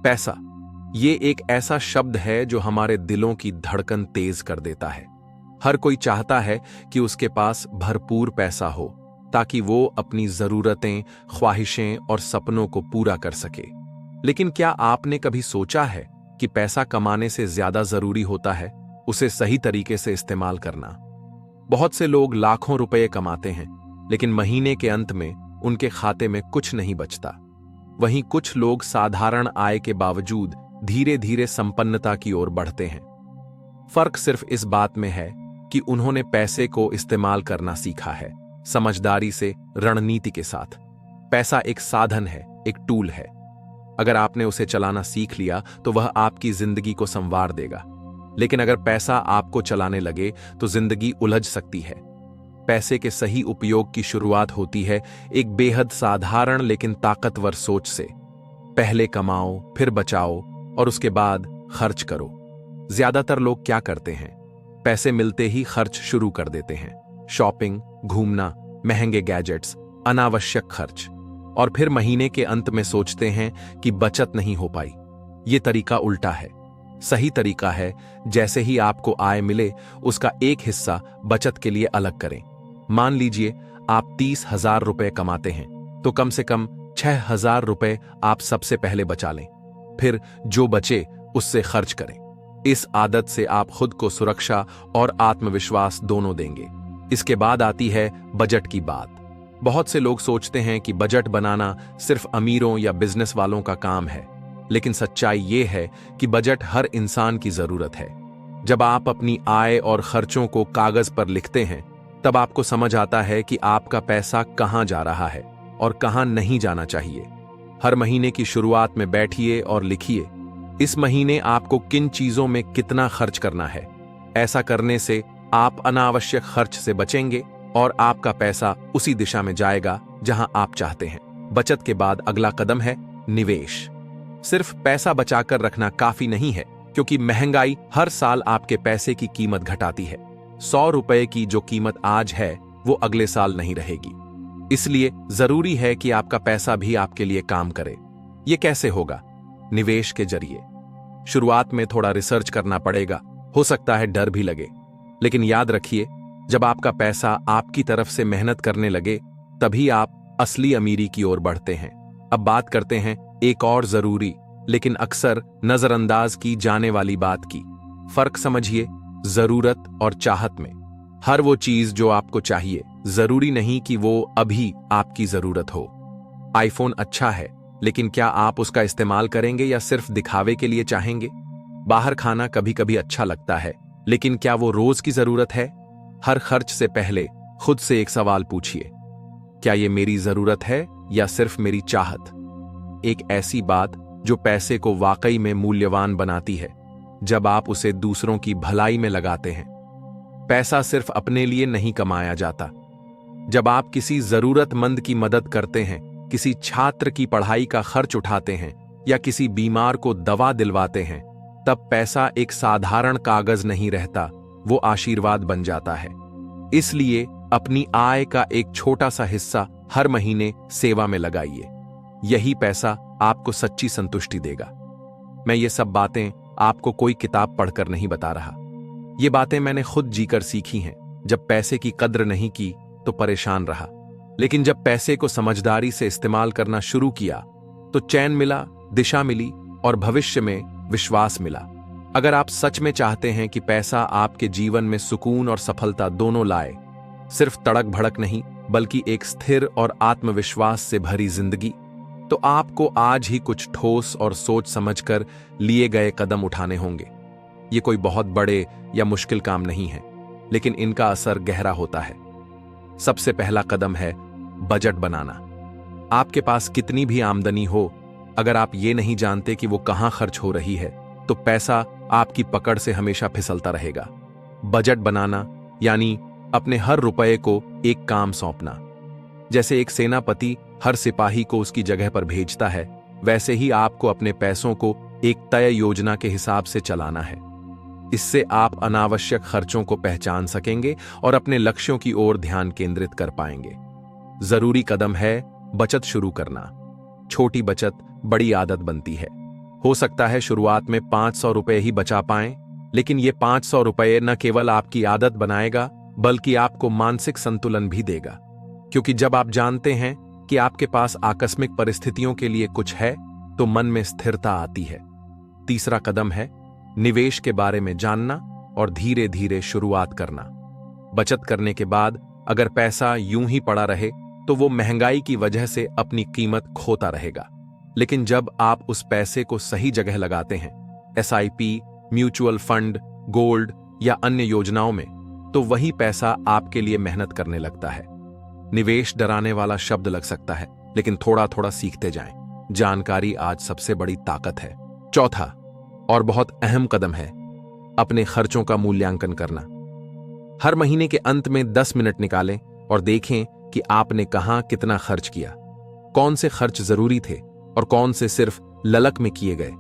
पैसा, ये एक ऐसा शब्द है जो हमारे दिलों की धड़कन तेज कर देता है। हर कोई चाहता है कि उसके पास भरपूर पैसा हो ताकि वो अपनी जरूरतें, ख्वाहिशें और सपनों को पूरा कर सके। लेकिन क्या आपने कभी सोचा है कि पैसा कमाने से ज्यादा जरूरी होता है उसे सही तरीके से इस्तेमाल करना? बहुत से लोग लाखों रुपए कमाते हैं, लेकिन महीने के अंत में उनके खाते में कुछ नहीं बचता। वहीं कुछ लोग साधारण आय के बावजूद धीरे धीरे संपन्नता की ओर बढ़ते हैं। फर्क सिर्फ इस बात में है कि उन्होंने पैसे को इस्तेमाल करना सीखा है, समझदारी से, रणनीति के साथ। पैसा एक साधन है, एक टूल है। अगर आपने उसे चलाना सीख लिया तो वह आपकी जिंदगी को संवार देगा। लेकिन अगर पैसा आपको चलाने लगे तो जिंदगी उलझ सकती है। पैसे के सही उपयोग की शुरुआत होती है एक बेहद साधारण लेकिन ताकतवर सोच से। पहले कमाओ, फिर बचाओ और उसके बाद खर्च करो। ज्यादातर लोग क्या करते हैं? पैसे मिलते ही खर्च शुरू कर देते हैं। शॉपिंग, घूमना, महंगे गैजेट्स, अनावश्यक खर्च। और फिर महीने के अंत में सोचते हैं कि बचत नहीं हो पाई। यह तरीका उल्टा है। सही तरीका है, जैसे ही आपको आय मिले उसका एक हिस्सा बचत के लिए अलग करें। मान लीजिए आप 30,000 रुपए कमाते हैं तो कम से कम 6,000 रुपए आप सबसे पहले बचा लें। फिर जो बचे उससे खर्च करें। इस आदत से आप खुद को सुरक्षा और आत्मविश्वास दोनों देंगे। इसके बाद आती है बजट की बात। बहुत से लोग सोचते हैं कि बजट बनाना सिर्फ अमीरों या बिजनेस वालों का काम है, लेकिन सच्चाई ये है कि बजट हर इंसान की जरूरत है। जब आप अपनी आय और खर्चों को कागज पर लिखते हैं तब आपको समझ आता है कि आपका पैसा कहां जा रहा है और कहां नहीं जाना चाहिए। हर महीने की शुरुआत में बैठिए और लिखिए, इस महीने आपको किन चीजों में कितना खर्च करना है। ऐसा करने से आप अनावश्यक खर्च से बचेंगे और आपका पैसा उसी दिशा में जाएगा जहां आप चाहते हैं। बचत के बाद अगला कदम है निवेश। सिर्फ पैसा बचाकर रखना काफी नहीं है, क्योंकि महंगाई हर साल आपके पैसे की कीमत घटाती है। 100 रुपए की जो कीमत आज है वो अगले साल नहीं रहेगी। इसलिए जरूरी है कि आपका पैसा भी आपके लिए काम करे। ये कैसे होगा? निवेश के जरिए। शुरुआत में थोड़ा रिसर्च करना पड़ेगा, हो सकता है डर भी लगे, लेकिन याद रखिए, जब आपका पैसा आपकी तरफ से मेहनत करने लगे तभी आप असली अमीरी की ओर बढ़ते हैं। अब बात करते हैं एक और जरूरी लेकिन अक्सर नजरअंदाज की जाने वाली बात की। फर्क समझिए, जरूरत और चाहत में। हर वो चीज जो आपको चाहिए, जरूरी नहीं कि वो अभी आपकी जरूरत हो। आईफोन अच्छा है, लेकिन क्या आप उसका इस्तेमाल करेंगे या सिर्फ दिखावे के लिए चाहेंगे? बाहर खाना कभी कभी अच्छा लगता है, लेकिन क्या वो रोज की जरूरत है? हर खर्च से पहले खुद से एक सवाल पूछिए, क्या ये मेरी जरूरत है या सिर्फ मेरी चाहत? एक ऐसी बात जो पैसे को वाकई में मूल्यवान बनाती है जब आप उसे दूसरों की भलाई में लगाते हैं। पैसा सिर्फ अपने लिए नहीं कमाया जाता। जब आप किसी जरूरतमंद की मदद करते हैं, किसी छात्र की पढ़ाई का खर्च उठाते हैं या किसी बीमार को दवा दिलवाते हैं, तब पैसा एक साधारण कागज नहीं रहता, वो आशीर्वाद बन जाता है। इसलिए अपनी आय का एक छोटा सा हिस्सा हर महीने सेवा में लगाइए। यही पैसा आपको सच्ची संतुष्टि देगा। मैं ये सब बातें आपको कोई किताब पढ़कर नहीं बता रहा। ये बातें मैंने खुद जीकर सीखी हैं। जब पैसे की कद्र नहीं की तो परेशान रहा, लेकिन जब पैसे को समझदारी से इस्तेमाल करना शुरू किया तो चैन मिला, दिशा मिली और भविष्य में विश्वास मिला। अगर आप सच में चाहते हैं कि पैसा आपके जीवन में सुकून और सफलता दोनों लाए, सिर्फ तड़क भड़क नहीं बल्कि एक स्थिर और आत्मविश्वास से भरी जिंदगी, तो आपको आज ही कुछ ठोस और सोच समझकर लिए गए कदम उठाने होंगे। ये कोई बहुत बड़े या मुश्किल काम नहीं है, लेकिन इनका असर गहरा होता है। सबसे पहला कदम है बजट बनाना। आपके पास कितनी भी आमदनी हो, अगर आप ये नहीं जानते कि वो कहां खर्च हो रही है, तो पैसा आपकी पकड़ से हमेशा फिसलता रहेगा। बजट बनाना यानी अपने हर रुपए को एक काम सौंपना। जैसे एक सेनापति हर सिपाही को उसकी जगह पर भेजता है, वैसे ही आपको अपने पैसों को एक तय योजना के हिसाब से चलाना है। इससे आप अनावश्यक खर्चों को पहचान सकेंगे और अपने लक्ष्यों की ओर ध्यान केंद्रित कर पाएंगे। जरूरी कदम है बचत शुरू करना। छोटी बचत बड़ी आदत बनती है। हो सकता है शुरुआत में 500 रुपए ही बचा पाएं, लेकिन ये 500 रुपए न केवल आपकी आदत बनाएगा बल्कि आपको मानसिक संतुलन भी देगा। क्योंकि जब आप जानते हैं कि आपके पास आकस्मिक परिस्थितियों के लिए कुछ है तो मन में स्थिरता आती है। तीसरा कदम है निवेश के बारे में जानना और धीरे धीरे शुरुआत करना। बचत करने के बाद अगर पैसा यूं ही पड़ा रहे तो वो महंगाई की वजह से अपनी कीमत खोता रहेगा। लेकिन जब आप उस पैसे को सही जगह लगाते हैं, एसआईपी, म्यूचुअल फंड, गोल्ड या अन्य योजनाओं में, तो वही पैसा आपके लिए मेहनत करने लगता है। निवेश डराने वाला शब्द लग सकता है, लेकिन थोड़ा थोड़ा सीखते जाएं। जानकारी आज सबसे बड़ी ताकत है। चौथा और बहुत अहम कदम है अपने खर्चों का मूल्यांकन करना। हर महीने के अंत में 10 मिनट निकालें और देखें कि आपने कहां कितना खर्च किया, कौन से खर्च जरूरी थे और कौन से सिर्फ ललक में किए गए।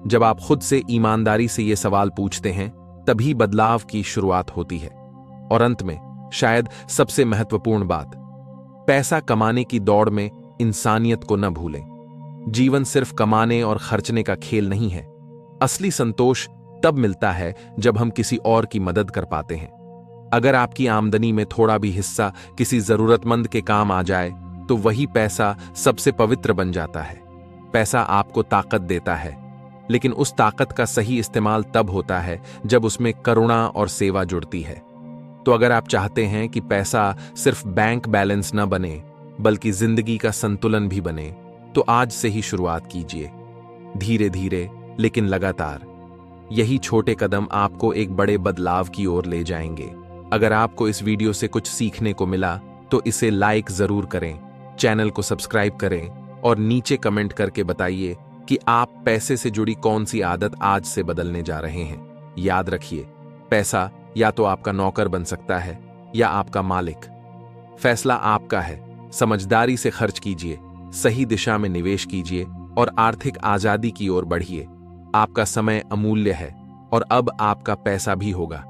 जब आप खुद से ईमानदारी से ये सवाल पूछते हैं, तभी बदलाव की शुरुआत होती है। और अंत में शायद सबसे महत्वपूर्ण बात, पैसा कमाने की दौड़ में इंसानियत को न भूलें। जीवन सिर्फ कमाने और खर्चने का खेल नहीं है। असली संतोष तब मिलता है जब हम किसी और की मदद कर पाते हैं। अगर आपकी आमदनी में थोड़ा भी हिस्सा किसी जरूरतमंद के काम आ जाए तो वही पैसा सबसे पवित्र बन जाता है। पैसा आपको ताकत देता है, लेकिन उस ताकत का सही इस्तेमाल तब होता है जब उसमें करुणा और सेवा जुड़ती है। तो अगर आप चाहते हैं कि पैसा सिर्फ बैंक बैलेंस न बने बल्कि जिंदगी का संतुलन भी बने, तो आज से ही शुरुआत कीजिए। धीरे धीरे लेकिन लगातार। यही छोटे कदम आपको एक बड़े बदलाव की ओर ले जाएंगे। अगर आपको इस वीडियो से कुछ सीखने को मिला तो इसे लाइक जरूर करें, चैनल को सब्सक्राइब करें और नीचे कमेंट करके बताइए कि आप पैसे से जुड़ी कौन सी आदत आज से बदलने जा रहे हैं। याद रखिए, पैसा या तो आपका नौकर बन सकता है या आपका मालिक। फैसला आपका है। समझदारी से खर्च कीजिए, सही दिशा में निवेश कीजिए और आर्थिक आजादी की ओर बढ़िए। आपका समय अमूल्य है और अब आपका पैसा भी होगा।